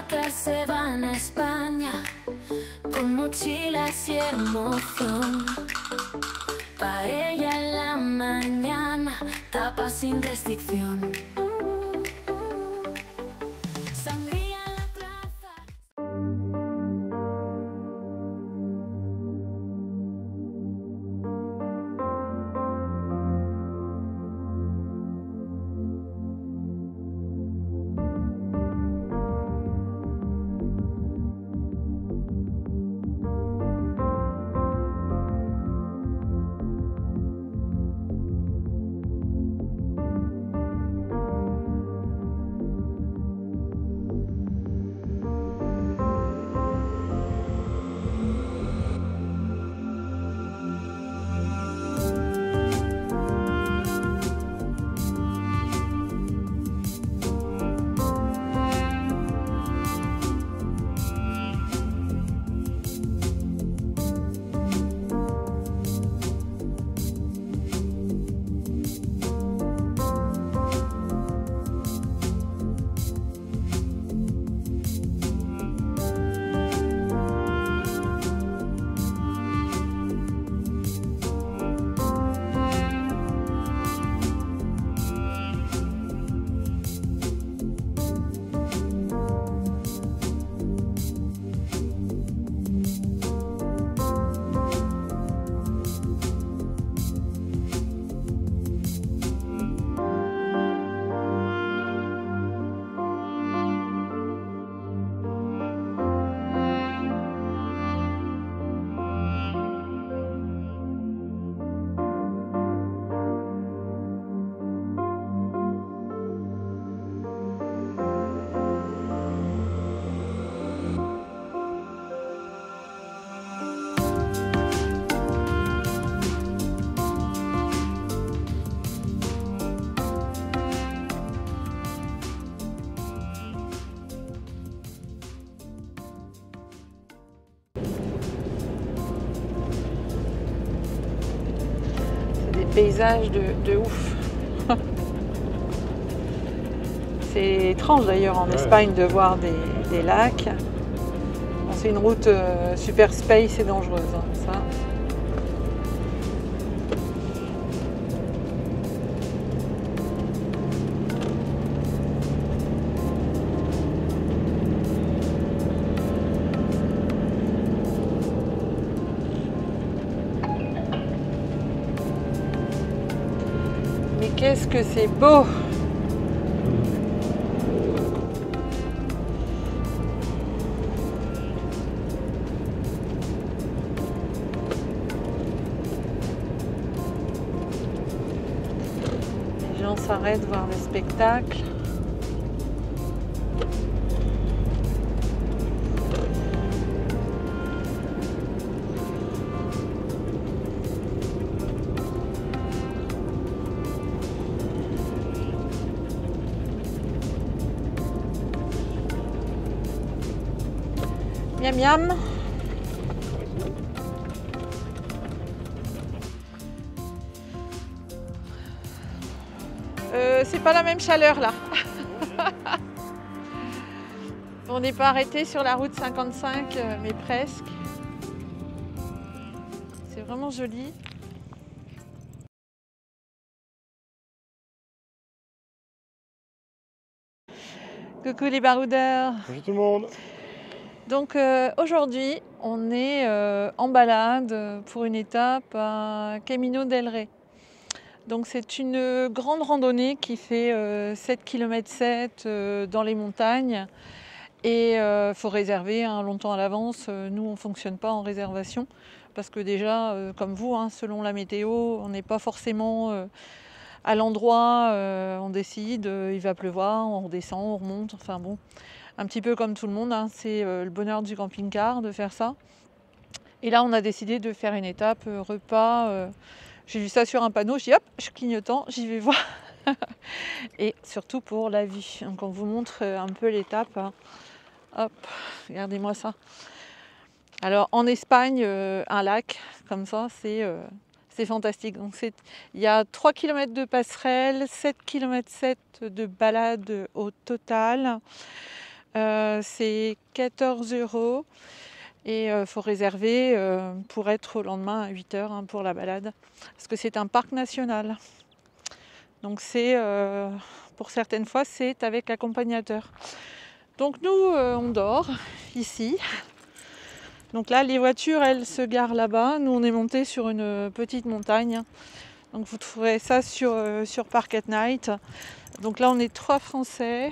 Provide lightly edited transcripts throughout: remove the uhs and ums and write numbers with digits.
que se van a España con mochilas y emoción. Paella en la mañana, tapas sin restricción. Sangría en la plaza. Paysage de ouf. C'est étrange d'ailleurs en Espagne de voir des lacs. Bon, c'est une route super space et dangereuse, hein, ça. Qu'est-ce que c'est beau! Les gens s'arrêtent voir le spectacle. Miam miam. C'est pas la même chaleur là. On n'est pas arrêté sur la route 55, mais presque. C'est vraiment joli. Coucou les baroudeurs. Bonjour tout le monde. Donc aujourd'hui, on est en balade pour une étape à Camino del Rey. Donc c'est une grande randonnée qui fait 7 km 7 dans les montagnes et faut réserver longtemps à l'avance. Nous on ne fonctionne pas en réservation parce que déjà comme vous, hein, selon la météo, on n'est pas forcément à l'endroit, on décide, il va pleuvoir, on redescend, on remonte, enfin bon. Un petit peu comme tout le monde, hein, c'est le bonheur du camping-car de faire ça. Et là, on a décidé de faire une étape repas. J'ai vu ça sur un panneau, je dis hop, je clignotant, j'y vais voir. Et surtout pour la vue. Donc on vous montre un peu l'étape. Hein. Hop, regardez-moi ça. Alors en Espagne, un lac comme ça, c'est fantastique. Donc il y a 3 km de passerelle, 7 km 7 de balade au total. C'est 14 € et il faut réserver pour être au lendemain à 8 h pour la balade. Parce que c'est un parc national. Donc c'est pour certaines fois c'est avec accompagnateur. Donc nous on dort ici. Donc là les voitures elles se garent là-bas. Nous on est monté sur une petite montagne. Donc vous trouverez ça sur Park at Night. Donc là on est 3 Français.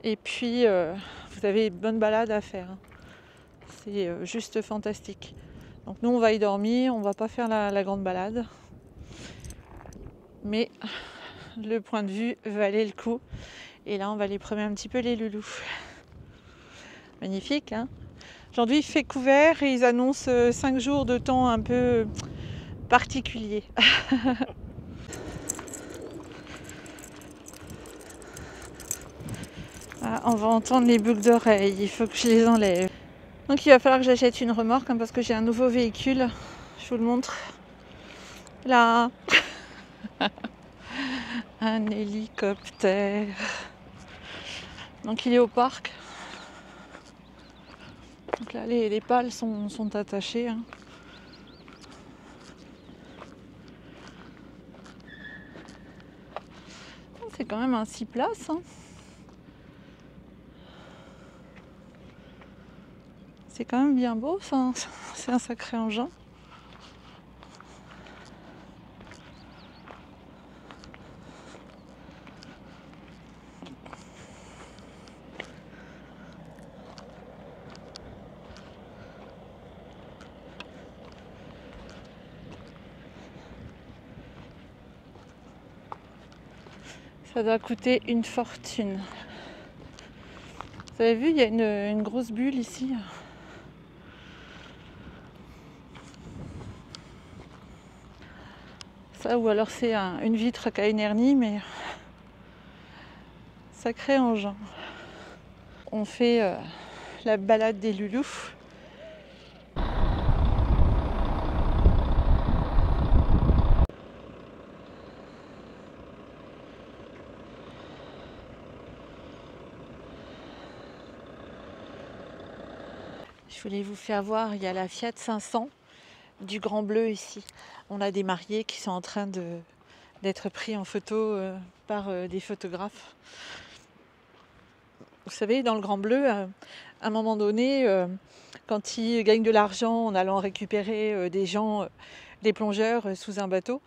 Et puis vous avez une bonne balade à faire. C'est juste fantastique. Donc nous on va y dormir, on va pas faire la grande balade. Mais le point de vue valait le coup. Et là on va aller promener un petit peu les loulous. Magnifique hein. Aujourd'hui il fait couvert et ils annoncent 5 jours de temps un peu particulier. Ah, on va entendre les boucles d'oreilles, il faut que je les enlève. Donc il va falloir que j'achète une remorque hein, parce que j'ai un nouveau véhicule. Je vous le montre. Là. Un hélicoptère. Donc il est au parc. Donc là les pales sont attachées. Hein. C'est quand même un 6 places. Hein. C'est quand même bien beau ça. C'est un sacré engin. Ça doit coûter une fortune. Vous avez vu, il y a une grosse bulle ici. Ça, ou alors c'est une vitre qui a une hernie, mais sacré engin. On fait la balade des loulous. Je voulais vous faire voir, il y a la Fiat 500 du Grand Bleu ici. On a des mariés qui sont en train d'être pris en photo par des photographes. Vous savez, dans le Grand Bleu, à un moment donné, quand ils gagnent de l'argent en allant récupérer des gens, des plongeurs sous un bateau,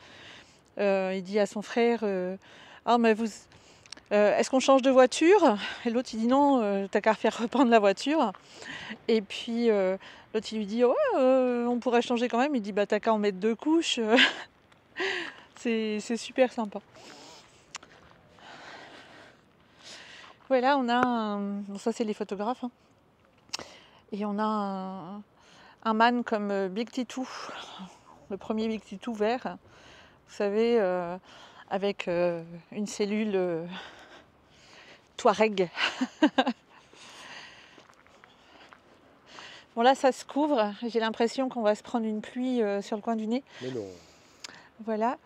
il dit à son frère ah mais vous est-ce qu'on change de voiture? Et l'autre il dit non, t'as qu'à faire reprendre la voiture. Et puis l'autre il lui dit ouais on pourrait changer quand même. Il dit bah t'as qu'à en mettre 2 couches. C'est super sympa. Voilà, on a bon, ça c'est les photographes. Hein. Et on a un man comme Big Titou, le premier Big Titou vert. Vous savez, avec une cellule Touareg. Bon là ça se couvre, j'ai l'impression qu'on va se prendre une pluie sur le coin du nez. Mais non. Voilà,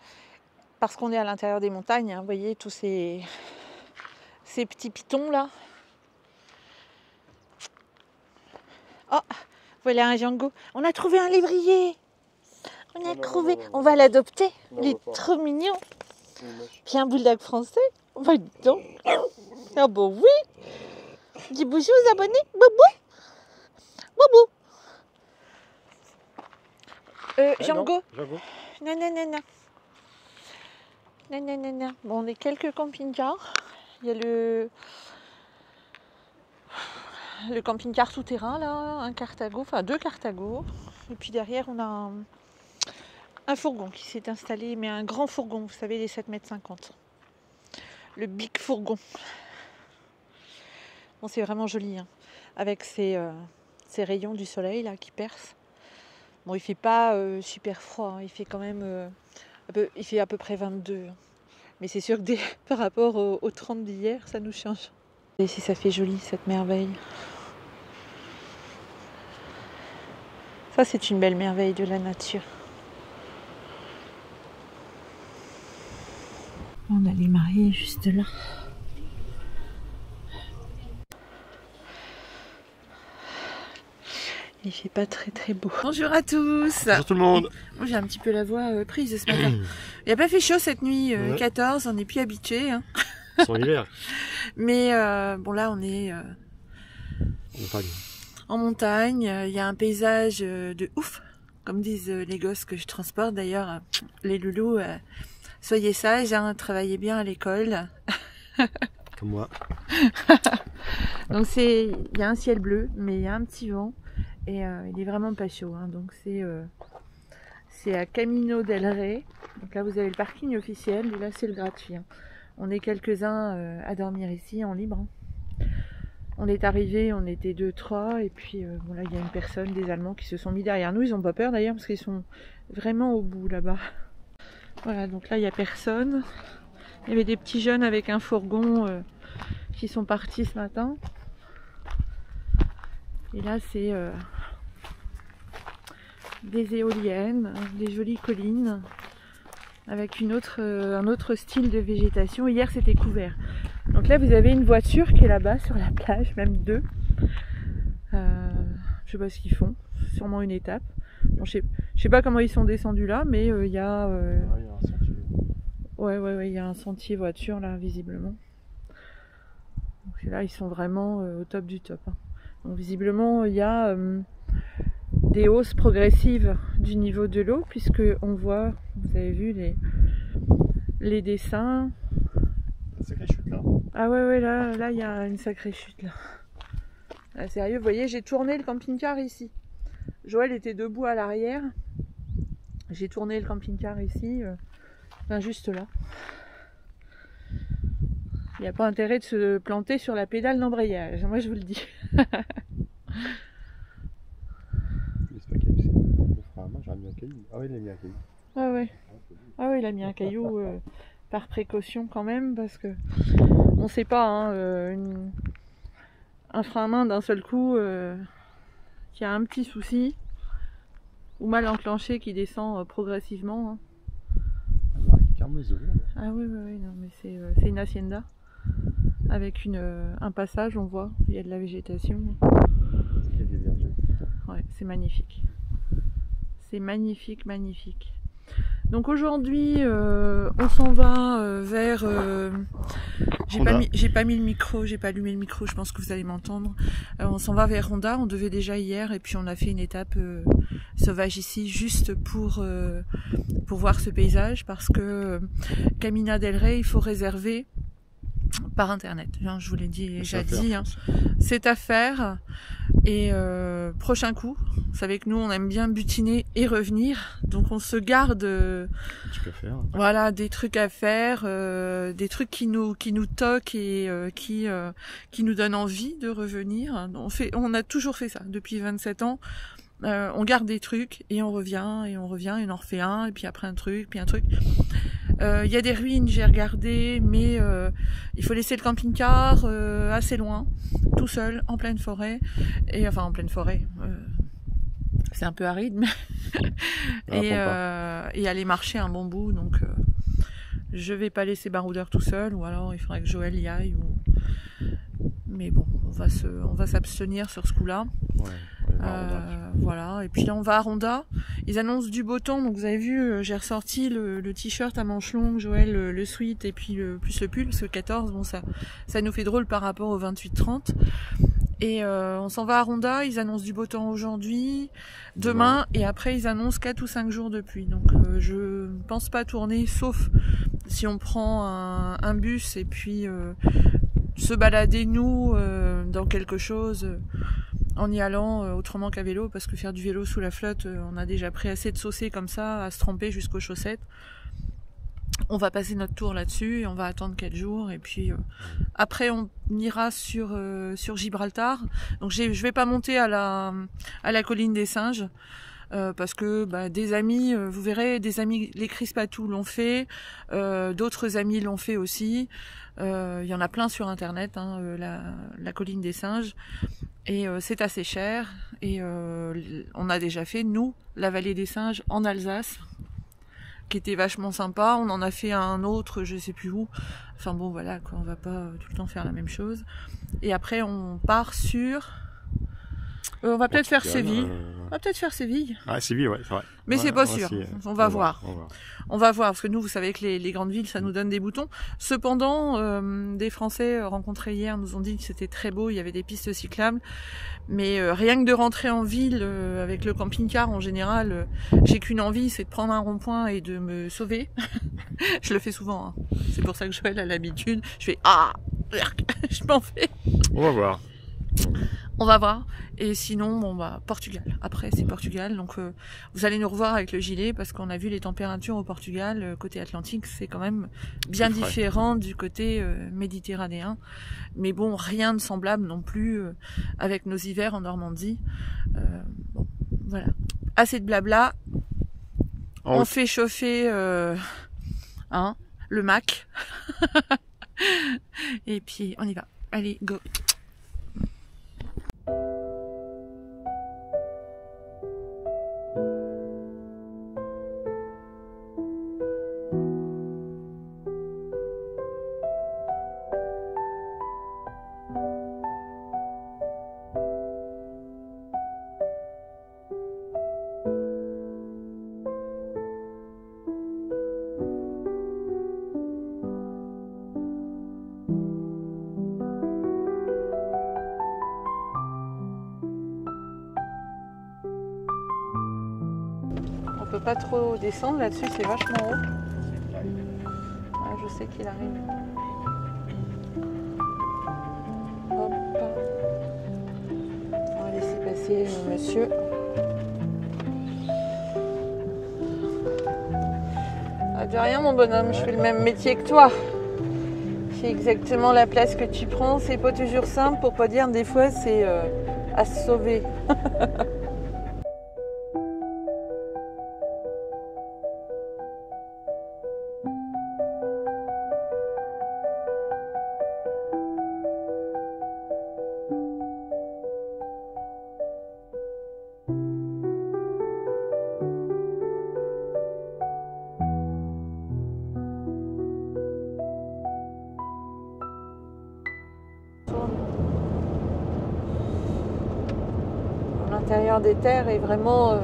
parce qu'on est à l'intérieur des montagnes, hein, vous voyez tous ces petits pitons là. Oh, voilà un Django. On a trouvé un lévrier. On a trouvé. Non. On va l'adopter. Il est trop mignon. Puis un bulldog français. Bah dis donc. Ah bon oui. Dis bonjour aux abonnés. Boubou. Boubou. Django. Django. Non. Bon, on est quelques camping-cars. Il y a le camping-car tout-terrain là, un Cartago, enfin 2 Cartago. Et puis derrière on a un fourgon qui s'est installé, mais un grand fourgon, vous savez les 7,50 m. Le big fourgon. Bon c'est vraiment joli, hein, avec ces rayons du soleil là qui percent. Bon il fait pas super froid, hein, il fait quand même il fait à peu près 22. Hein. Mais c'est sûr que par rapport aux 30 d'hier, ça nous change. Et si ça fait joli cette merveille. Ça c'est une belle merveille de la nature. On a les mariés juste là. Il fait pas très beau. Bonjour à tous. Bonjour tout le monde. Moi j'ai un petit peu la voix prise ce matin. Il a pas fait chaud cette nuit, 14, on n'est plus habitué. Hein. C'est en hiver. Mais bon là on est en montagne. Il y a un paysage de ouf, comme disent les gosses que je transporte. D'ailleurs, les loulous, soyez sages, hein, travaillez bien à l'école. Comme moi. Donc il y a un ciel bleu, mais il y a un petit vent. Et il est vraiment pas chaud, hein. Donc c'est à Camino del Rey. Donc là vous avez le parking officiel et là c'est le gratuit. Hein. On est quelques-uns à dormir ici en libre. Hein. On est arrivés, on était 2-3 et puis bon là il y a une personne, des Allemands qui se sont mis derrière nous. Ils n'ont pas peur d'ailleurs parce qu'ils sont vraiment au bout là-bas. Voilà, donc là il n'y a personne. Il y avait des petits jeunes avec un fourgon qui sont partis ce matin. Et là c'est des éoliennes, des jolies collines avec un autre style de végétation. Hier c'était couvert. Donc là vous avez une voiture qui est là-bas sur la plage, même deux. Je sais pas ce qu'ils font, sûrement une étape. Bon, je sais pas comment ils sont descendus là, mais il y a il y a un sentier voiture là visiblement. Donc là ils sont vraiment au top du top. Hein. Donc visiblement il y a des hausses progressives du niveau de l'eau, puisque on voit, vous avez vu les dessins. Une sacrée chute là. Ah ouais là il y a une sacrée chute là. Ah, sérieux, vous voyez, j'ai tourné le camping-car ici. Joël était debout à l'arrière. J'ai tourné le camping-car ici, juste là. Il n'y a pas intérêt de se planter sur la pédale d'embrayage, moi je vous le dis. J'aurais mis un caillou. Ah oui, il a mis un caillou. Ah ouais. Ah ouais, il a mis un caillou par précaution quand même, parce que on sait pas, hein, un frein à main d'un seul coup qui a un petit souci ou mal enclenché qui descend progressivement. Hein. Ah oui, non, mais c'est une hacienda avec un passage, on voit, il y a de la végétation. Il y a des vergers. Ouais, c'est magnifique. C'est magnifique, magnifique. Donc aujourd'hui, on s'en va vers... j'ai pas mis le micro, j'ai pas allumé le micro, je pense que vous allez m'entendre. On s'en va vers Ronda, on devait déjà hier, et puis on a fait une étape sauvage ici, juste pour voir ce paysage, parce que Camino del Rey, il faut réserver par internet. Je vous l'ai déjà dit, hein. C'est à faire. Et prochain coup, vous savez que nous on aime bien butiner et revenir, donc on se garde voilà, des trucs à faire, des trucs qui nous toquent et qui nous donnent envie de revenir. On a toujours fait ça depuis 27 ans. On garde des trucs et on revient et on en refait un, et puis après un truc, puis un truc. Il y a des ruines, j'ai regardé, mais il faut laisser le camping-car assez loin, tout seul, en pleine forêt. Et enfin en pleine forêt, c'est un peu aride, mais et aller marcher un bon bout. Donc je vais pas laisser Baroudeur tout seul, ou alors il faudrait que Joël y aille. Mais bon, on va s'abstenir sur ce coup-là. Voilà, et puis là on va à Ronda. Ils annoncent du beau temps, donc vous avez vu, j'ai ressorti le t-shirt à manches longues, Joël le sweat et puis plus le pull, parce que 14, bon ça nous fait drôle par rapport au 28-30. Et on s'en va à Ronda, ils annoncent du beau temps aujourd'hui, demain, et après ils annoncent 4 ou 5 jours de pluie. Donc je ne pense pas tourner, sauf si on prend un bus et puis se balader nous dans quelque chose en y allant autrement qu'à vélo, parce que faire du vélo sous la flotte, on a déjà pris assez de saucées comme ça à se tremper jusqu'aux chaussettes. On va passer notre tour là-dessus et on va attendre 4 jours, et puis après on ira sur Gibraltar. Donc je vais pas monter à la colline des singes, parce que des amis, vous verrez, des amis, les Crispatou l'ont fait, d'autres amis l'ont fait aussi. Il y en a plein sur internet, hein, la colline des singes, et c'est assez cher. Et on a déjà fait, nous, la vallée des singes en Alsace, qui était vachement sympa. On en a fait un autre, je sais plus où. Enfin bon, voilà, quoi, on va pas tout le temps faire la même chose. Et après on part sur On va peut-être faire Portugal, Séville. On va peut-être faire Séville. Ah, Séville, ouais, c'est vrai. Mais Ouais, c'est pas moi sûr. aussi, On va voir. On va voir. On va voir, parce que nous, vous savez que les grandes villes, ça nous donne des boutons. Cependant, des Français rencontrés hier nous ont dit que c'était très beau, il y avait des pistes cyclables. Mais rien que de rentrer en ville avec le camping-car, en général, j'ai qu'une envie, c'est de prendre un rond-point et de me sauver. Je le fais souvent, hein. C'est pour ça que Joël a l'habitude. Je fais « Ah !» Je m'en fais. On va voir. On va voir. Et sinon, bon bah Portugal. Après, c'est Portugal. Donc vous allez nous revoir avec le gilet parce qu'on a vu les températures au Portugal. Côté Atlantique, c'est quand même bien différent du côté méditerranéen. Mais bon, rien de semblable non plus avec nos hivers en Normandie. Bon, voilà. Assez de blabla. On fait chauffer le Mac. Et puis on y va. Allez, go. On peut pas trop descendre là-dessus, c'est vachement haut. Ouais, je sais qu'il arrive. Hop. On va laisser passer monsieur. Ah, de rien mon bonhomme, je fais le même métier que toi. C'est exactement la place que tu prends, c'est pas toujours simple, pour pas dire des fois c'est à se sauver. L'intérieur des terres est vraiment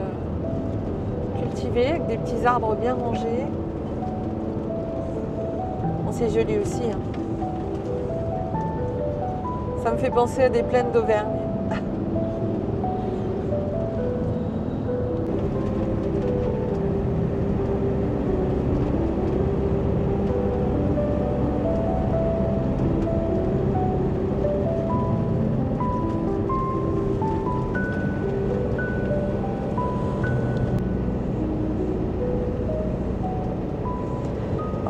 cultivé avec des petits arbres bien rangés. Bon, c'est joli aussi, hein. Ça me fait penser à des plaines d'Auvergne.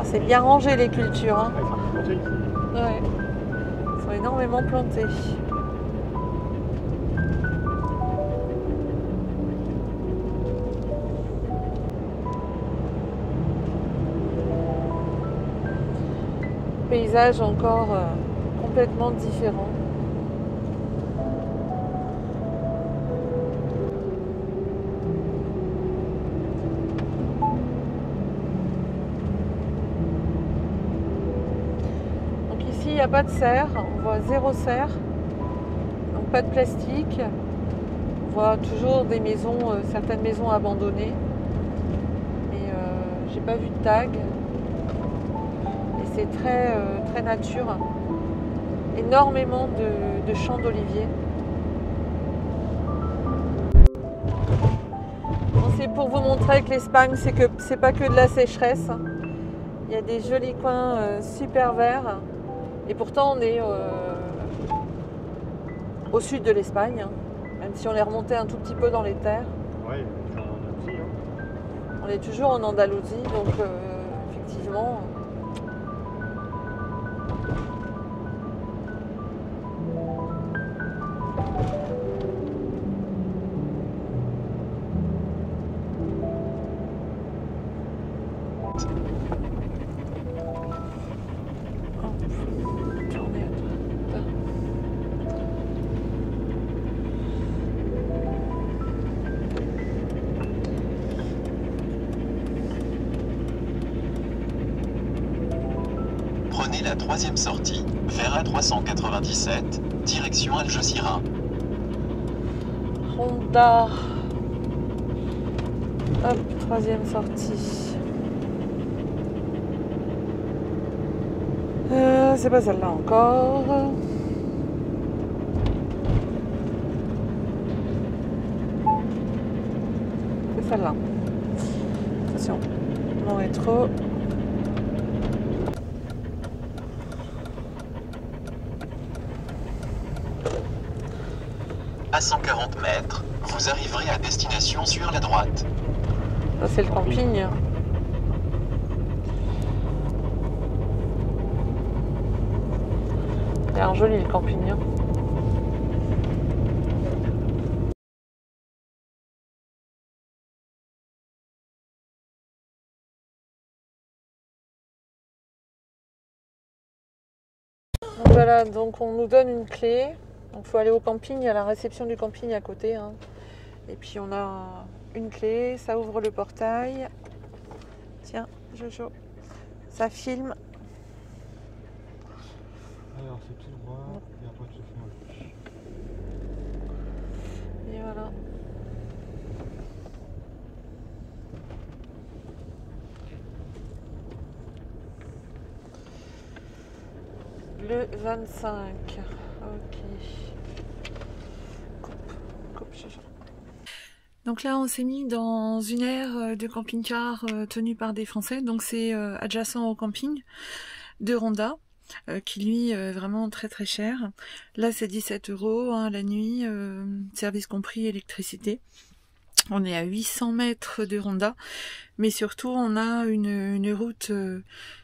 C'est bien rangé les cultures, hein. Ouais. Ils sont énormément plantés. Paysage encore complètement différent. Il n'y a pas de serre, on voit zéro serre, donc pas de plastique. On voit toujours des maisons, certaines maisons abandonnées, mais j'ai pas vu de tag. Et c'est très nature, énormément de champs d'oliviers. Bon, c'est pour vous montrer que l'Espagne, c'est pas que de la sécheresse. Il y a des jolis coins super verts. Et pourtant, on est au sud de l'Espagne, hein, même si on est remonté un tout petit peu dans les terres. Ouais, en Andalousie, hein. On est toujours en Andalousie, donc effectivement. Prenez la troisième sortie, vers A397, direction Algeciras. Ronda. Hop, troisième sortie. C'est pas celle-là encore. C'est celle-là. Attention, mon rétro. À 140 mètres, vous arriverez à destination sur la droite. Ça c'est le camping. Il a l'air joli le camping. Hein. Donc voilà, donc on nous donne une clé. Donc il faut aller au camping, il y a la réception du camping à côté. Hein. Et puis on a une clé, ça ouvre le portail. Tiens, Jojo, ça filme. Alors c'est tout droit et après tu fais un gauche. Et voilà. Le 25. Ok. Coupe, Jojo. Donc là, on s'est mis dans une aire de camping-car tenue par des Français. Donc c'est adjacent au camping de Ronda, qui lui est vraiment très très cher. Là, c'est 17 € hein, la nuit, service compris électricité. On est à 800 mètres de Ronda, mais surtout on a une route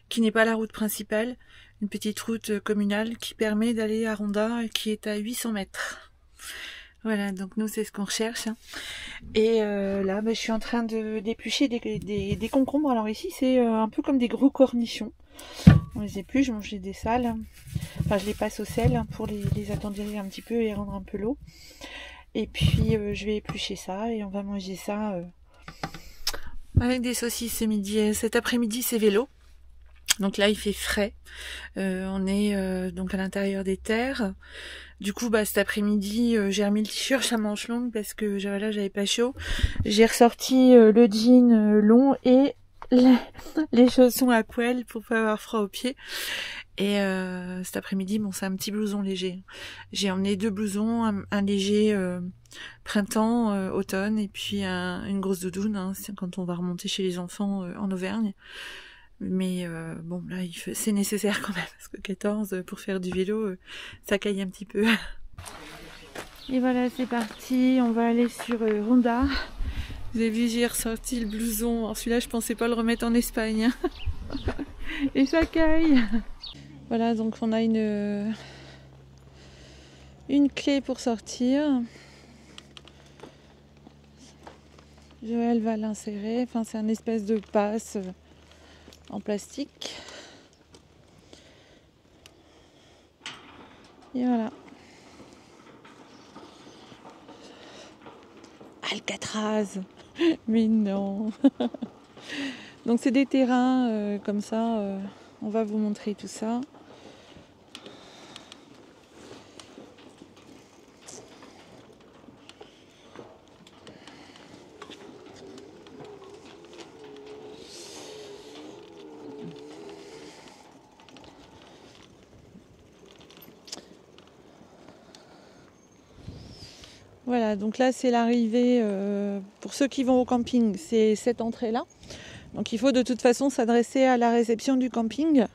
qui n'est pas la route principale, une petite route communale qui permet d'aller à Ronda, qui est à 800 mètres. Voilà, donc nous c'est ce qu'on recherche. Hein. Et là, je suis en train de d'éplucher des concombres. Alors ici c'est un peu comme des gros cornichons. On les épluche, je mange des sales. Enfin, je les passe au sel pour les attendrir un petit peu et rendre un peu l'eau. Et puis je vais éplucher ça et on va manger ça avec des saucisses ce midi. Cet après-midi c'est vélo. Donc là il fait frais. On est donc à l'intérieur des terres. Du coup cet après-midi j'ai remis le t-shirt à manches longues parce que là j'avais pas chaud. J'ai ressorti le jean long et les chaussons à poil pour pas avoir froid aux pieds. Et cet après-midi, c'est un petit blouson léger. J'ai emmené 2 blousons, un léger printemps, automne, et puis une grosse doudoune, hein, c'est quand on va remonter chez les enfants en Auvergne. Mais bon, là, c'est nécessaire quand même, parce que 14, pour faire du vélo, ça caille un petit peu. Et voilà, c'est parti, on va aller sur Ronda. Vous avez vu, j'ai ressorti le blouson. Alors celui-là, je pensais pas le remettre en Espagne. Et ça caille. Voilà, donc on a une clé pour sortir. Joël va l'insérer. Enfin, c'est un espèce de passe en plastique. Et voilà. Alcatraz. Mais non. Donc c'est des terrains comme ça. On va vous montrer tout ça. Voilà, donc là c'est l'arrivée, pour ceux qui vont au camping, c'est cette entrée-là. Donc il faut de toute façon s'adresser à la réception du camping.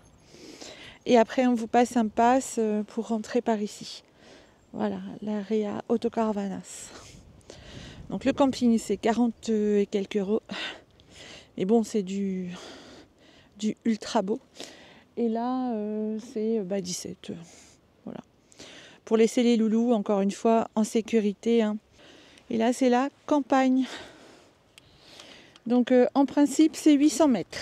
Et après on vous passe un pass pour rentrer par ici. Voilà, l'area Autocaravanas. Donc le camping c'est 40 et quelques euros. Mais bon, c'est du ultra beau. Et là c'est 17. Voilà. Pour laisser les loulous, encore une fois, en sécurité. Hein. Et là, c'est la campagne. Donc, en principe, c'est 800 mètres.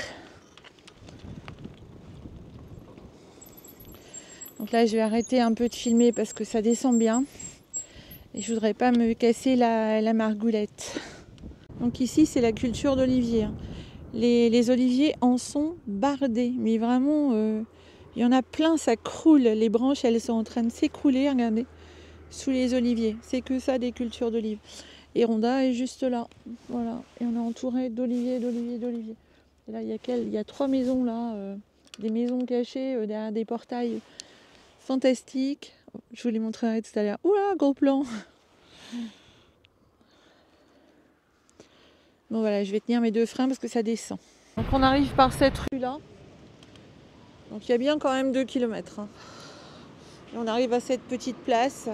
Donc là, je vais arrêter un peu de filmer parce que ça descend bien. Et je voudrais pas me casser la margoulette. Donc ici, c'est la culture d'olivier. Hein. Les oliviers en sont bardés. Mais vraiment... il y en a plein, ça croule. Les branches, elles sont en train de s'écrouler, regardez. sous les oliviers. C'est que ça, des cultures d'olives. Et Ronda est juste là. Voilà. Et on est entouré d'oliviers, d'oliviers, d'oliviers. Et là, il y a 3 maisons là, des maisons cachées derrière des portails fantastiques. Je vous les montrerai tout à l'heure. Oula, gros plan. Bon voilà, je vais tenir mes 2 freins parce que ça descend. Donc on arrive par cette rue là. Donc il y a bien quand même 2 km. Hein. Et on arrive à cette petite place.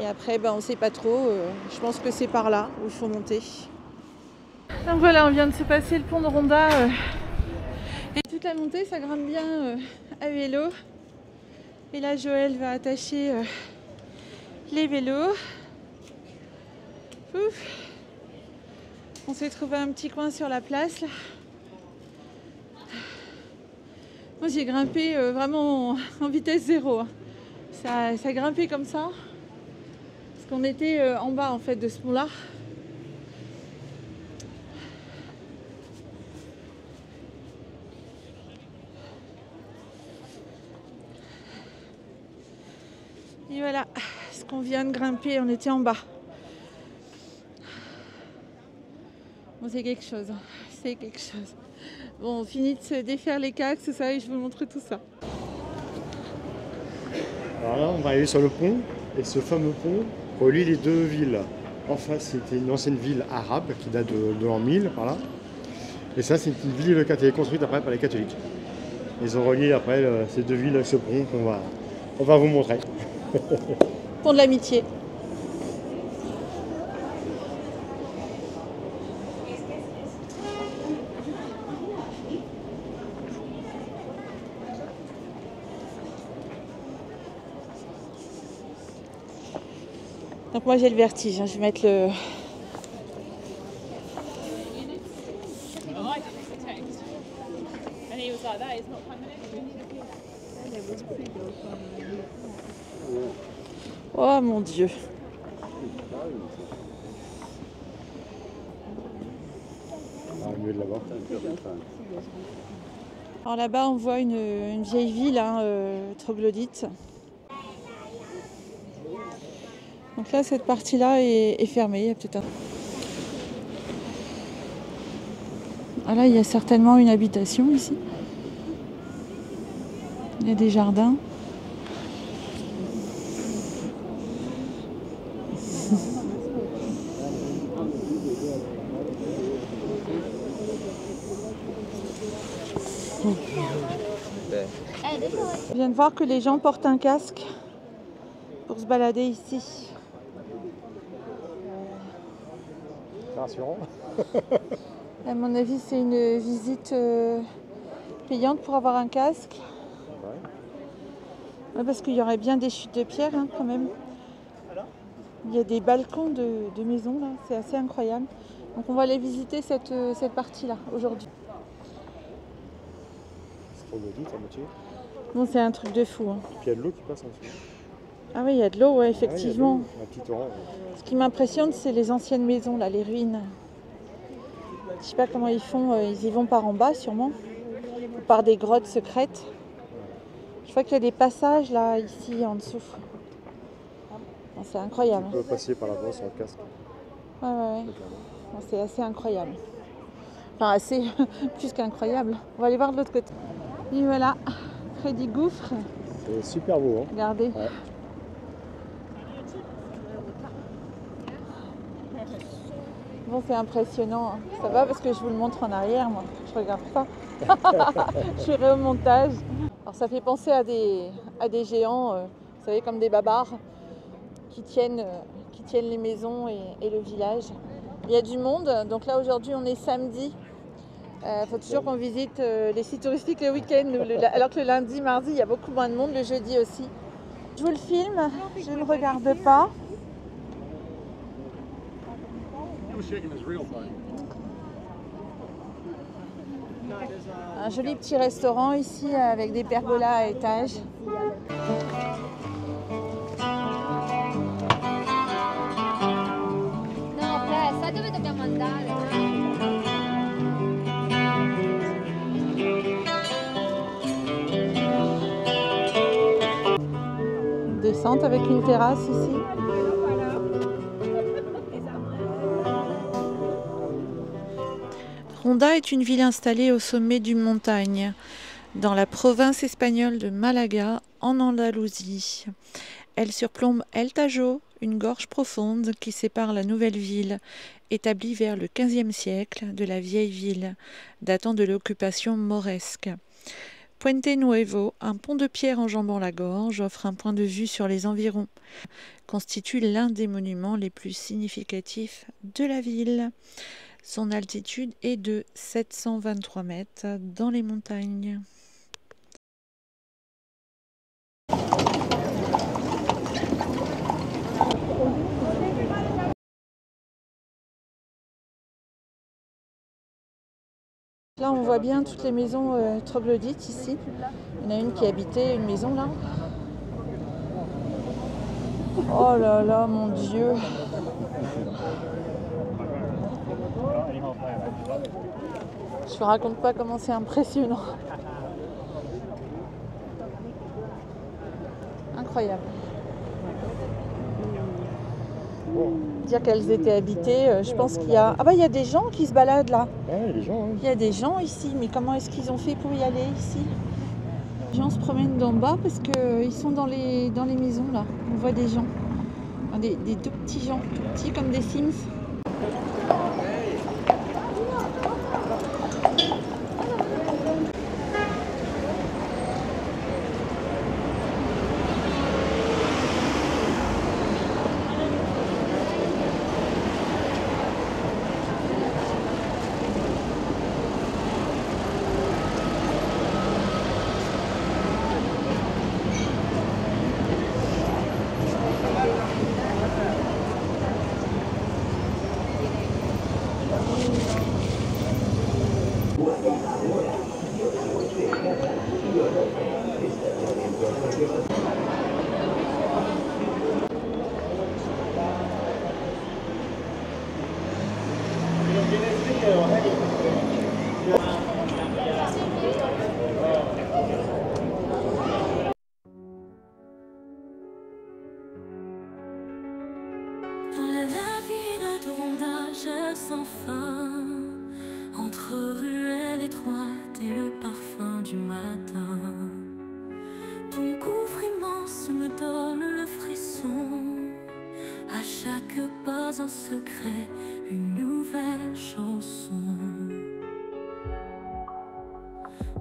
Et après, on ne sait pas trop. Je pense que c'est par là où il faut monter. Donc voilà, on vient de se passer le pont de Ronda. Et toute la montée, ça grimpe bien à vélo. Et là, Joël va attacher les vélos. Ouf. On s'est trouvé un petit coin sur la place. Là. Moi, j'ai grimpé vraiment en vitesse 0. Hein. Ça a grimpé comme ça. Parce qu'on était en bas en fait de ce pont-là. Et voilà, ce qu'on vient de grimper, on était en bas. Bon, c'est quelque chose, c'est quelque chose. Bon, on finit de se défaire les casques, tout ça, et je vous montre tout ça. Alors là, on va aller sur le pont, et ce fameux pont relie les 2 villes. En face, c'était une ancienne ville arabe qui date de l'an 1000, par là. Et ça, c'est une ville qui a été construite après par les catholiques. Ils ont relié après ces 2 villes avec ce pont qu'on va vous montrer. Pont de l'amitié. Donc moi j'ai le vertige, hein. Je vais mettre le... Oh mon Dieu. Mieux de là-bas. Alors là-bas on voit une vieille ville, hein, troglodyte. Donc là cette partie-là est fermée, il y a peut-être un... Ah là il y a certainement une habitation ici. Il y a des jardins. Je viens de voir que les gens portent un casque pour se balader ici. C'est rassurant. À mon avis, c'est une visite payante pour avoir un casque. Ouais, parce qu'il y aurait bien des chutes de pierre hein, quand même. Il y a des balcons de maisons là, c'est assez incroyable. Donc on va aller visiter cette partie-là aujourd'hui. C'est trop maudit, à moitié. Bon, c'est un truc de fou. Hein. Et puis il y a de l'eau qui passe en dessous. Ah oui, il y a de l'eau, ouais, effectivement. Ah, un petit torrent. Ce qui m'impressionne, c'est les anciennes maisons, là, les ruines. Je sais pas comment ils font, ils y vont par en bas sûrement, ou par des grottes secrètes. Je vois qu'il y a des passages là, ici, en dessous. Bon, c'est incroyable. Tu peux passer par là-bas sans le casque. Ouais. Bon, c'est assez incroyable. Enfin, assez plus qu'incroyable. On va aller voir de l'autre côté. Et voilà, près du gouffre. C'est super beau, hein. Regardez. Ouais. Bon, c'est impressionnant. Hein. Ça va parce que je vous le montre en arrière, moi. Je regarde pas. Je ferai au montage. Alors, ça fait penser à des géants, vous savez, comme des babards qui tiennent les maisons et le village. Il y a du monde. Donc là, aujourd'hui, on est samedi. Il faut toujours qu'on visite les sites touristiques le week-end, alors que le lundi, mardi, il y a beaucoup moins de monde, le jeudi aussi. Je vous le filme, je ne regarde pas. Un joli petit restaurant ici avec des pergolas à étages. Sai dove dobbiamo andare? On descend. intéressante avec une terrasse ici. Ronda est une ville installée au sommet d'une montagne, dans la province espagnole de Malaga, en Andalousie. Elle surplombe El Tajo, une gorge profonde qui sépare la nouvelle ville, établie vers le XVe siècle, de la vieille ville, datant de l'occupation mauresque. Puente Nuevo, un pont de pierre enjambant la gorge, offre un point de vue sur les environs, constitue l'un des monuments les plus significatifs de la ville. Son altitude est de 723 mètres dans les montagnes. Là, on voit bien toutes les maisons troglodytes ici. Il y en a une qui habitait une maison là. Oh là là, mon Dieu! Je ne raconte pas comment c'est impressionnant. Incroyable. Dire qu'elles étaient habitées, je pense qu'il y a... Ah bah il y a des gens qui se baladent là. Ah, il y a des gens, hein. Il y a des gens ici, mais comment est-ce qu'ils ont fait pour y aller ici? Les gens se promènent d'en bas parce qu'ils sont dans les maisons là. On voit des gens. Enfin, des tout petits gens, tout petits comme des Sims. Sans fin, entre ruelles étroites et le parfum du matin. Ton gouffre immense me donne le frisson. À chaque pas un secret, une nouvelle chanson.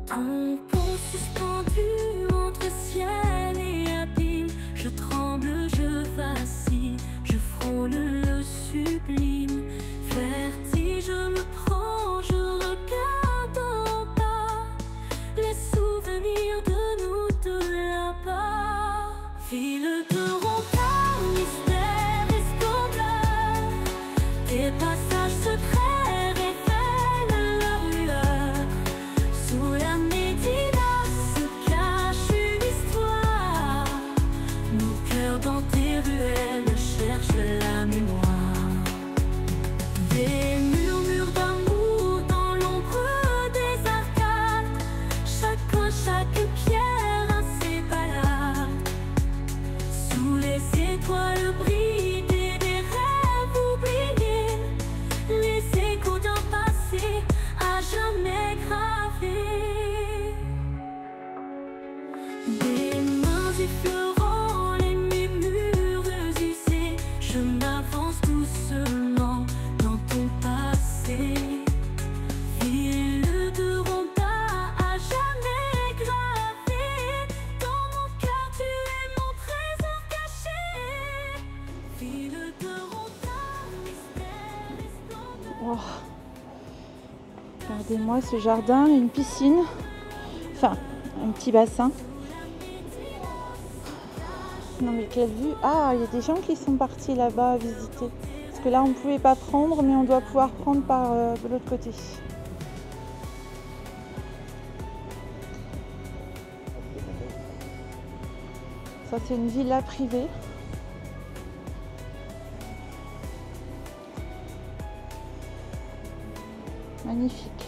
Ton pont suspendu entre ciel et abîme. Je tremble, je vacille, je frôle le sublime. Vertige me prend, je regarde en bas les souvenirs de nous deux là-bas. Ville de Ronda, mystère et splendeur, tes passages secrets révèlent leur lueur. Sous la médina se cache une histoire. Nos cœurs dans tes ruelles cherchent la mémoire. Des murmures d'amour dans l'ombre des arcades. Chaque coin, chaque pierre a ses balades. Sous les étoiles brillent des rêves oubliés. Les échos d'un passé à jamais gravés. Des mains effleurant les murmures usés. Je m'avance doucement dans ton passé. Ville de Ronda à jamais gravée. Dans mon cœur tu es mon trésor caché. Ville de Ronda, mystère et splendeur. Oh. Regardez-moi ce jardin, une piscine. Enfin, un petit bassin. Non mais quelle vue! Ah, il y a des gens qui sont partis là-bas à visiter. Parce que là, on ne pouvait pas prendre, mais on doit pouvoir prendre par de l'autre côté. Ça, c'est une villa privée. Magnifique.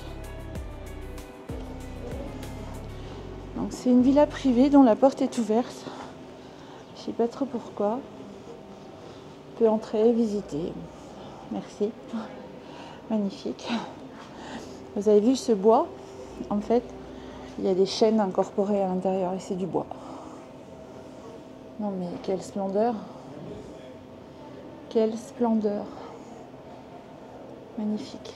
Donc c'est une villa privée dont la porte est ouverte. Je sais pas trop pourquoi. On peut entrer, visiter. Merci. Magnifique. Vous avez vu ce bois? En fait, il y a des chaînes incorporées à l'intérieur et c'est du bois. Non mais quelle splendeur! Quelle splendeur! Magnifique.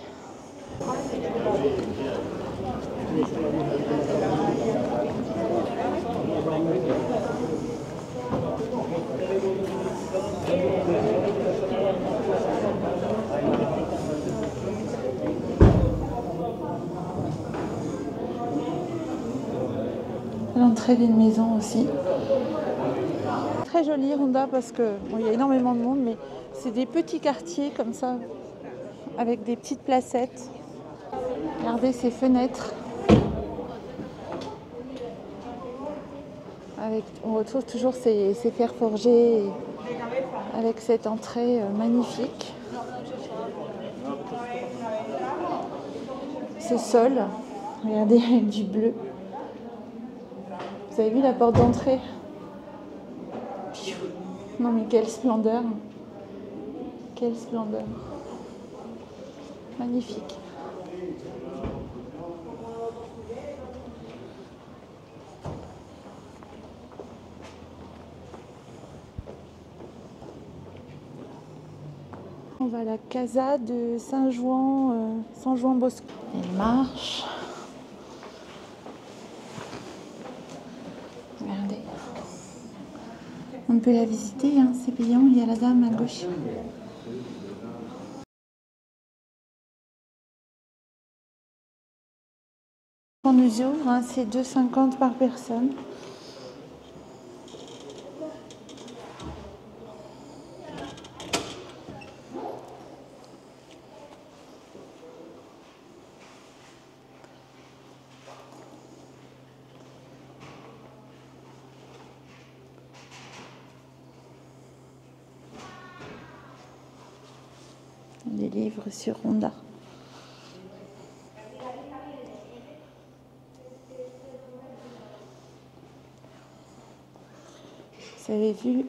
L'entrée d'une maison aussi. Très jolie Ronda parce que bon, il y a énormément de monde, mais c'est des petits quartiers comme ça, avec des petites placettes. Regardez ces fenêtres. On retrouve toujours ces fers forgés avec cette entrée magnifique. Ce sol, regardez, avec du bleu. Vous avez vu la porte d'entrée? Non mais quelle splendeur! Quelle splendeur! Magnifique. On va à la casa de Saint-Jouan Bosco. Elle marche. Regardez. On peut la visiter, hein, c'est payant. Il y a la dame à gauche. En mesure, hein, c'est 2,50 par personne. Des livres sur Ronda. Vous avez vu?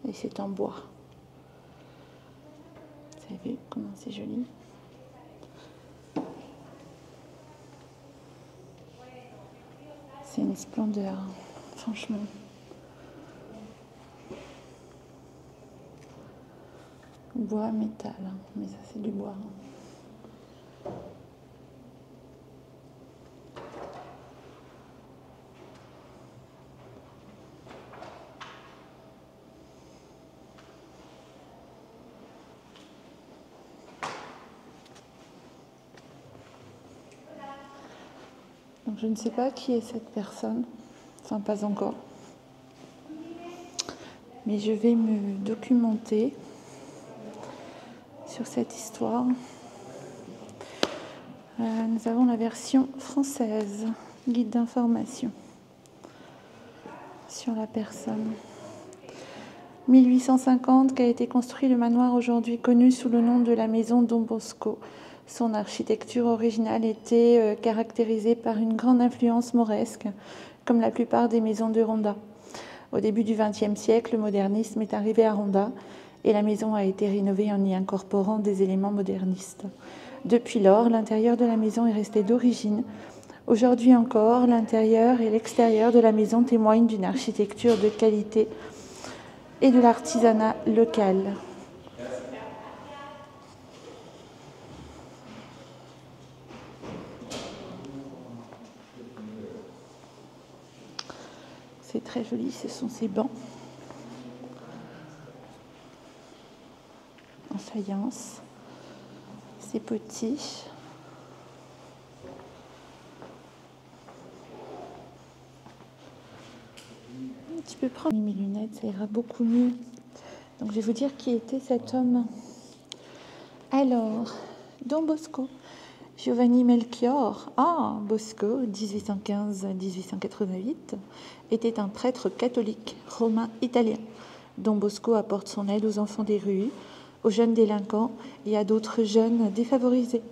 Et c'est en bois. Vous avez vu comment c'est joli? C'est une splendeur, franchement. Bois, métal, hein. Mais ça c'est du bois. Donc je ne sais pas qui est cette personne, enfin pas encore. Mais je vais me documenter sur cette histoire. Nous avons la version française, guide d'information sur la personne. 1850 qu'a été construit le manoir aujourd'hui connu sous le nom de la maison Don Bosco. Son architecture originale était caractérisée par une grande influence mauresque, comme la plupart des maisons de Ronda. Au début du XXe siècle, le modernisme est arrivé à Ronda et la maison a été rénovée en y incorporant des éléments modernistes. Depuis lors, l'intérieur de la maison est resté d'origine. Aujourd'hui encore, l'intérieur et l'extérieur de la maison témoignent d'une architecture de qualité et de l'artisanat local. C'est très joli, ce sont ces bancs en faïence. C'est petit. Tu peux prendre mes lunettes, ça ira beaucoup mieux. Donc je vais vous dire qui était cet homme. Alors, Don Bosco, Giovanni Melchior Bosco, 1815-1888, était un prêtre catholique romain italien. Don Bosco apporte son aide aux enfants des rues, aux jeunes délinquants et à d'autres jeunes défavorisés.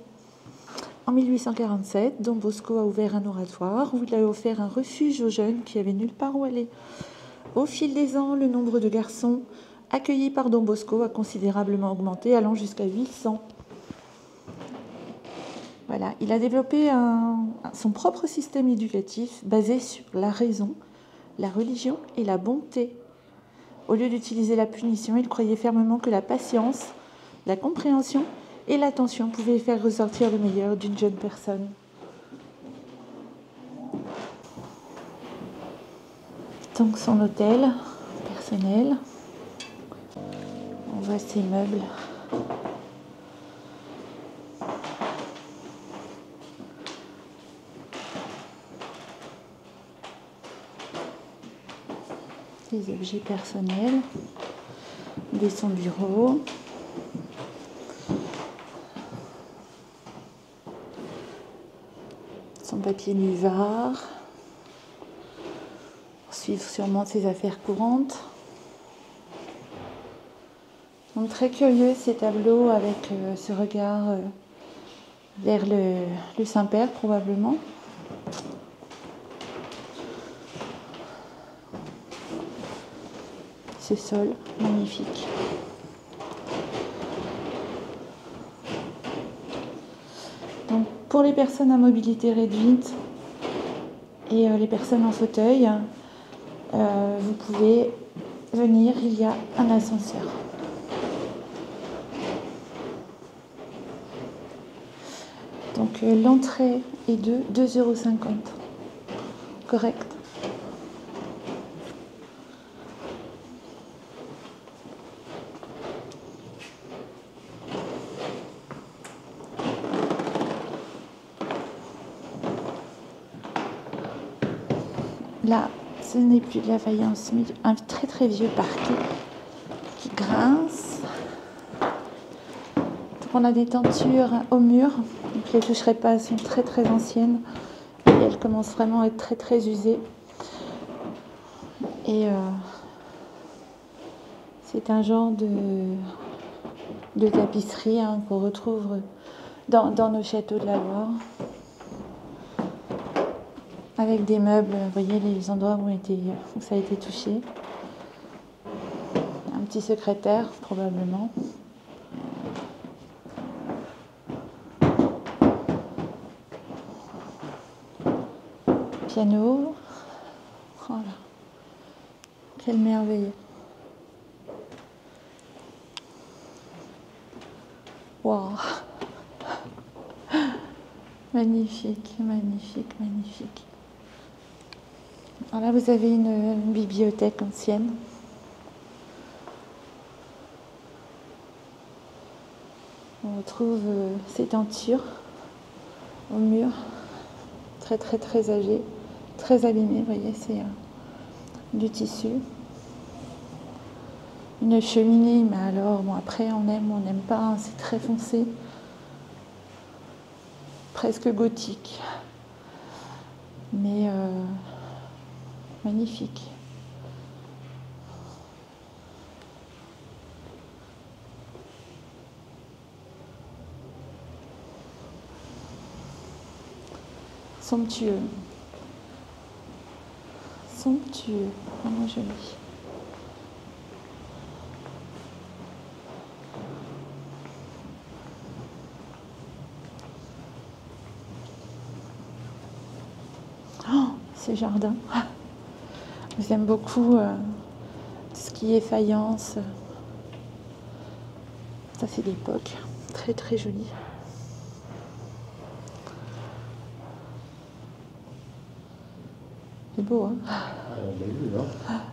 En 1847, Don Bosco a ouvert un oratoire où il a offert un refuge aux jeunes qui avaient nulle part où aller. Au fil des ans, le nombre de garçons accueillis par Don Bosco a considérablement augmenté, allant jusqu'à 800. Voilà, il a développé son propre système éducatif basé sur la raison, la religion et la bonté. Au lieu d'utiliser la punition, il croyait fermement que la patience, la compréhension et l'attention pouvaient faire ressortir le meilleur d'une jeune personne. Donc son hôtel personnel, on voit ses meubles. Des objets personnels, de son bureau. Son papier Nuvard. Suivre sûrement ses affaires courantes. Donc très curieux ces tableaux avec ce regard vers le Saint-Père probablement. Ce sol magnifique. Donc pour les personnes à mobilité réduite et les personnes en fauteuil, vous pouvez venir, il y a un ascenseur. Donc l'entrée est de 2,50 €. Correct. Là, ce n'est plus de la faïence, mais un très très vieux parquet qui grince. Donc on a des tentures au mur, donc je ne les toucherai pas, elles sont très très anciennes et elles commencent vraiment à être très très usées. Et c'est un genre de tapisserie qu'on retrouve dans nos châteaux de la Loire. Avec des meubles, vous voyez les endroits où ça a été touché. Un petit secrétaire, probablement. Piano. Oh là. Quelle merveille. Wow. Magnifique, magnifique, magnifique. Alors là, vous avez une bibliothèque ancienne. On retrouve ces tentures au mur, très très très âgées, très abîmées. Vous voyez, c'est du tissu. Une cheminée, mais alors, bon, après, on aime ou on n'aime pas, hein, c'est très foncé. Presque gothique. Mais magnifique. Somptueux. Somptueux. Vraiment joli. Oh, ce jardin. J'aime beaucoup ce qui est faïence. Ça, c'est d'époque. Très, très joli. C'est beau, hein?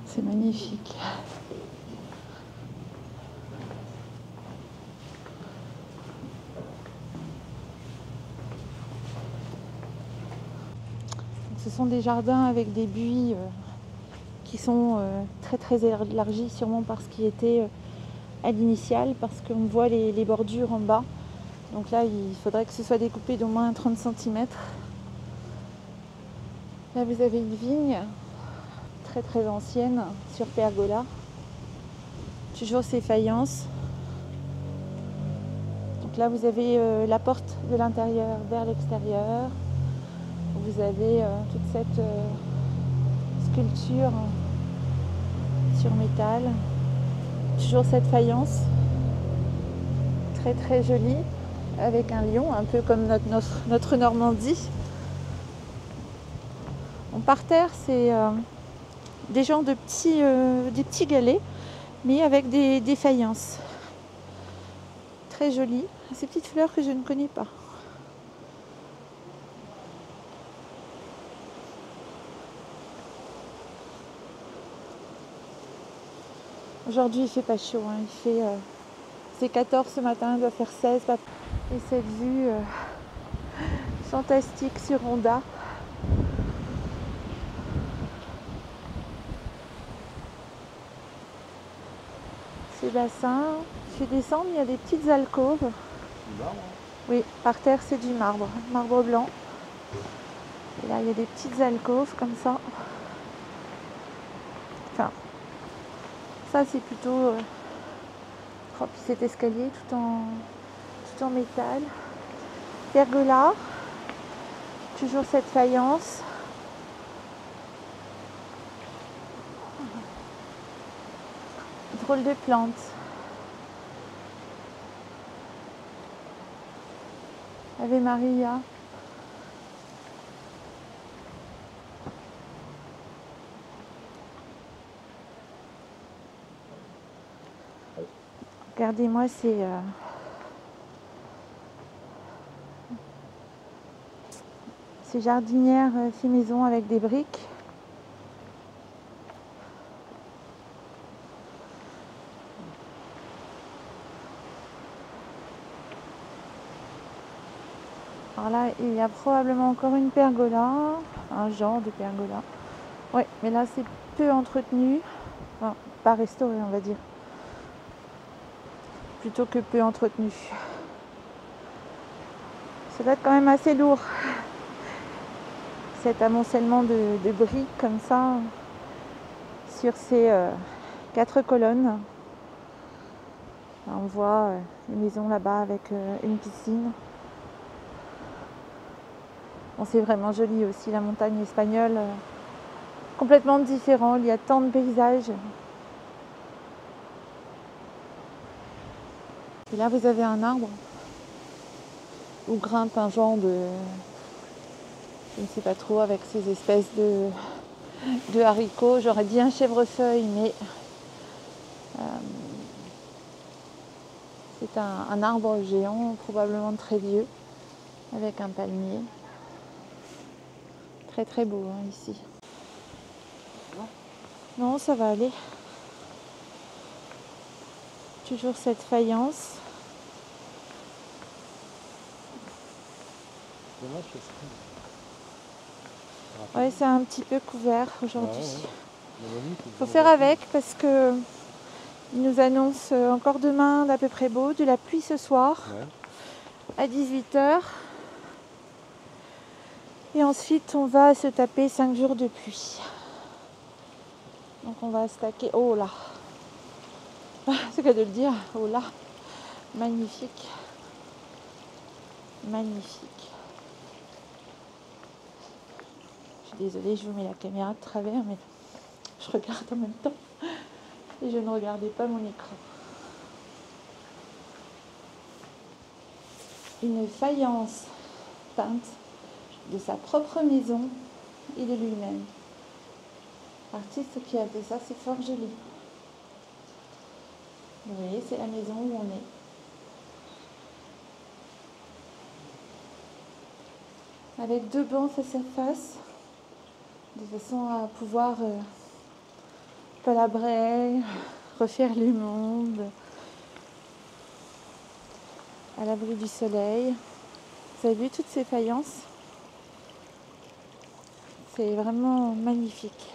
C'est magnifique. Ce sont des jardins avec des buis qui sont très très élargis, sûrement parce qu'ils étaient à l'initiale, parce qu'on voit les bordures en bas. Donc là, il faudrait que ce soit découpé d'au moins 30 cm. Là, vous avez une vigne très très ancienne sur pergola. Toujours ces faïences. Donc là vous avez la porte de l'intérieur vers l'extérieur. Vous avez toute cette sculpture sur métal. Toujours cette faïence très très jolie avec un lion, un peu comme notre Normandie. Par terre, c'est des genres de des petits galets, mais avec des faïences. Très jolies. Ces petites fleurs que je ne connais pas. Aujourd'hui, il fait pas chaud. C'est 14 ce matin, il doit faire 16. Et cette vue fantastique sur Ronda. Ces bassins, je descends, il y a des petites alcôves. Oui, par terre c'est du marbre blanc. Et là il y a des petites alcôves comme ça. Enfin, ça c'est plutôt propre, cet escalier tout en métal. Pergola, toujours cette faïence. Drôle de plante. Ave Maria. Regardez-moi ces jardinières fait maison avec des briques. Alors là, il y a probablement encore une pergola, un genre de pergola. Oui, mais là, c'est peu entretenu, enfin, pas restauré, on va dire. Plutôt que peu entretenu. Ça doit être quand même assez lourd. Cet amoncellement de briques comme ça, sur ces 4 colonnes. Là, on voit une maison là-bas avec une piscine. Bon, c'est vraiment joli aussi, la montagne espagnole, complètement différent, il y a tant de paysages. Et là vous avez un arbre où grimpe un genre de, je ne sais pas trop, avec ces espèces de haricots, j'aurais dit un chèvrefeuille, mais c'est un arbre géant, probablement très vieux, avec un palmier. Très très beau ici. Non, ça va aller. Toujours cette faïence. Ouais, c'est un petit peu couvert aujourd'hui. Il faut faire avec parce que il nous annonce encore demain d'à peu près beau, de la pluie ce soir à 18h. Et ensuite, on va se taper 5 jours de pluie. Donc on va stacker. Oh là! C'est qu'à de le dire. Oh là! Magnifique. Magnifique. Je suis désolée, je vous mets la caméra de travers, mais je regarde en même temps. Et je ne regardais pas mon écran. Une faïence peinte de sa propre maison et de lui-même. L'artiste qui a fait ça, c'est fort joli. Vous voyez, c'est la maison où on est. Avec 2 bancs face à face, de façon à pouvoir palabrer, refaire le monde, à l'abri du soleil. Vous avez vu toutes ces faïences? C'est vraiment magnifique.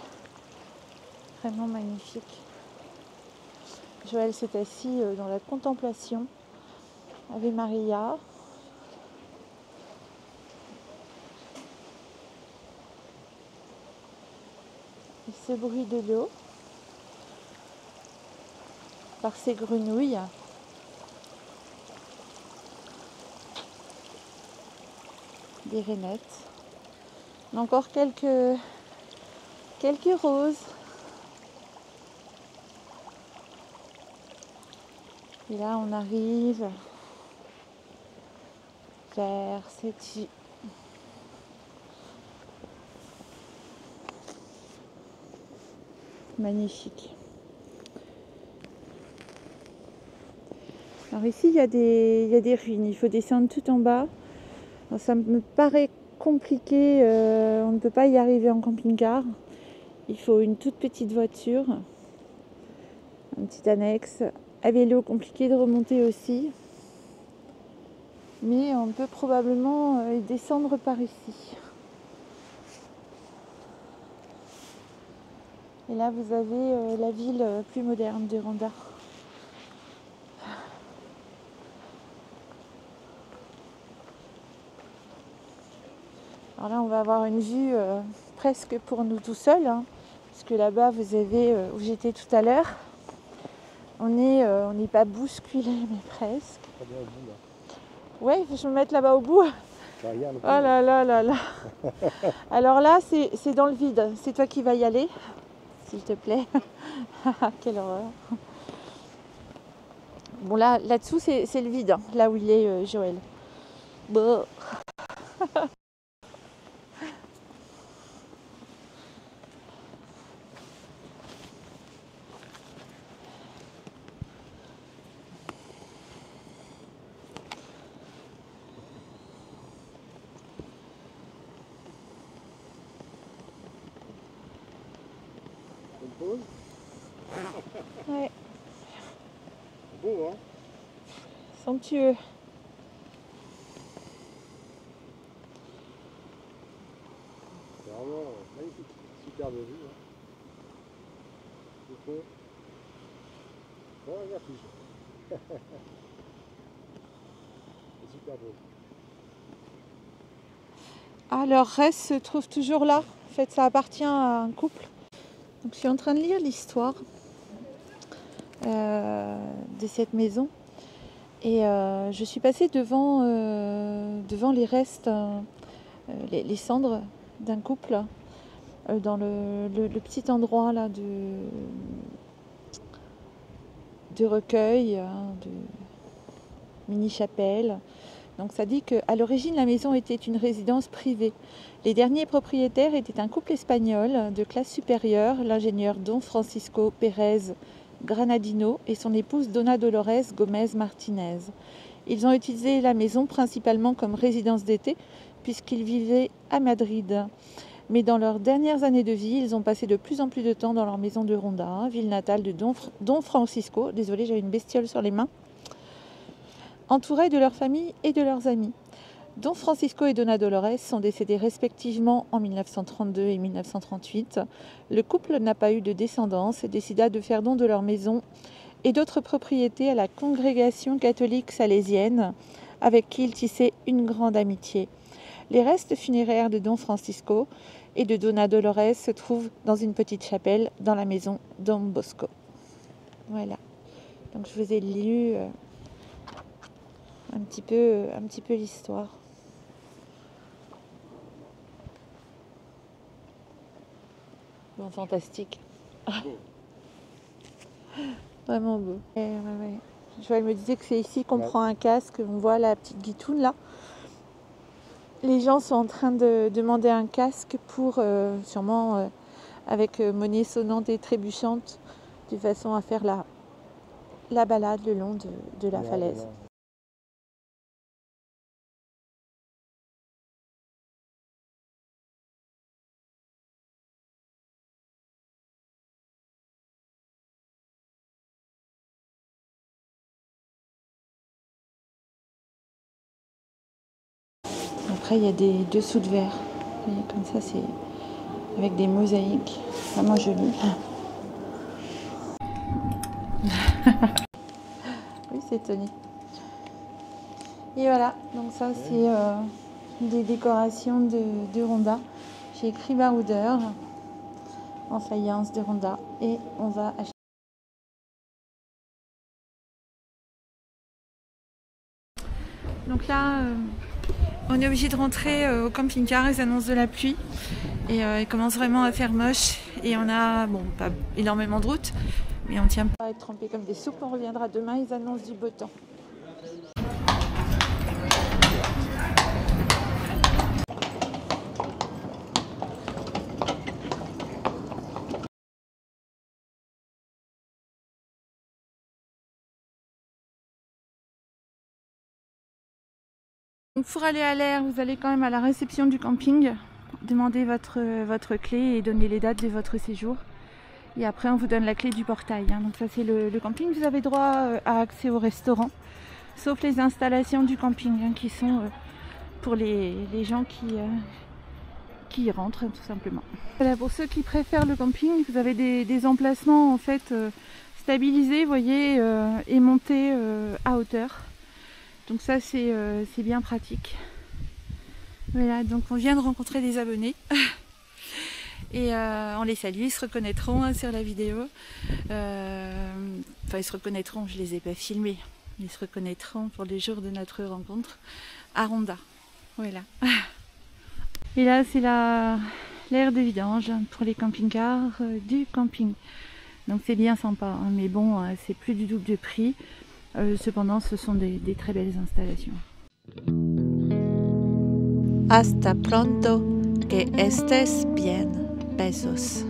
Vraiment magnifique. Joël s'est assis dans la contemplation. Ave Maria. Et ce bruit de l'eau par ces grenouilles. des rainettes. Encore quelques roses. Et là, on arrive vers cette île. Magnifique. Alors ici, il y a des ruines. Il faut descendre tout en bas. Alors, ça me paraît compliqué. On ne peut pas y arriver en camping-car. Il faut une toute petite voiture. Un petit annexe. À vélo, compliqué de remonter aussi. Mais on peut probablement y descendre par ici. Et là, vous avez la ville plus moderne de Ronda. Alors là, on va avoir une vue presque pour nous tout seuls, hein, puisque là-bas, vous avez où j'étais tout à l'heure. On n'est pas bousculé, mais presque. Très bien au bout là. Ouais, je vais me mettre là-bas au bout. Ça regarde le Oh là là là là. Alors là, c'est dans le vide. C'est toi qui vas y aller, s'il te plaît. Quelle horreur. Bon, là-dessous, c'est le vide, hein, là où il est, Joël. Bon. pause. Ouais, Beau, hein? somptueux. C'est vraiment magnifique. Superbe vue. Hein. Le fond. Bon, un vertige. C'est super beau. Ah, leur reste se trouve toujours là. En fait, ça appartient à un couple. Donc, je suis en train de lire l'histoire de cette maison. Et je suis passée devant les restes, les cendres d'un couple, dans le petit endroit là de recueil, de mini-chapelle. Donc ça dit qu'à l'origine, la maison était une résidence privée. Les derniers propriétaires étaient un couple espagnol de classe supérieure, l'ingénieur Don Francisco Pérez Granadino et son épouse Dona Dolores Gomez Martinez. Ils ont utilisé la maison principalement comme résidence d'été puisqu'ils vivaient à Madrid. Mais dans leurs dernières années de vie, ils ont passé de plus en plus de temps dans leur maison de Ronda, ville natale de Don Francisco. Désolée, j'ai une bestiole sur les mains. Entourés de leur famille et de leurs amis. Don Francisco et Dona Dolores sont décédés respectivement en 1932 et 1938. Le couple n'a pas eu de descendance et décida de faire don de leur maison et d'autres propriétés à la congrégation catholique salésienne, avec qui ils tissaient une grande amitié. Les restes funéraires de Don Francisco et de Dona Dolores se trouvent dans une petite chapelle dans la maison Don Bosco. Voilà. Donc je vous ai lu un petit peu l'histoire. Bon, fantastique. Vraiment beau. Ouais. Joël me disait que c'est ici qu'on prend un casque. On voit la petite guitoune là. Les gens sont en train de demander un casque pour sûrement avec monnaie sonnante et trébuchante, de façon à faire la balade le long de la falaise. Après, il y a des dessous de verre. Vous voyez, comme ça, c'est avec des mosaïques. Vraiment joli. Oui, c'est Tony. Et voilà, donc ça, c'est des décorations de Ronda. J'ai écrit baroudeur en faïence de Ronda. Et on va acheter. Donc là, On est obligé de rentrer au camping-car, ils annoncent de la pluie et il commence vraiment à faire moche et on a, bon, pas énormément de route, mais on tient pas à être trempé comme des soupes, on reviendra demain, ils annoncent du beau temps. Donc pour aller à l'air, vous allez quand même à la réception du camping, demander votre clé et donner les dates de votre séjour. Et après on vous donne la clé du portail. Donc ça c'est le camping, vous avez droit à accès au restaurant, sauf les installations du camping qui sont pour les gens qui y rentrent tout simplement. Voilà, pour ceux qui préfèrent le camping, vous avez des emplacements en fait stabilisés, vous voyez, et montés à hauteur. Donc ça c'est bien pratique. Voilà, donc on vient de rencontrer des abonnés et on les salue, ils se reconnaîtront sur la vidéo. Enfin ils se reconnaîtront, je les ai pas filmés, ils se reconnaîtront pour les jours de notre rencontre à Ronda. Voilà. Et là c'est l'aire de vidange pour les camping-cars du camping. Donc c'est bien sympa, hein, mais bon c'est plus du double de prix. Cependant, ce sont des très belles installations. Hasta pronto, que estés bien. Besos.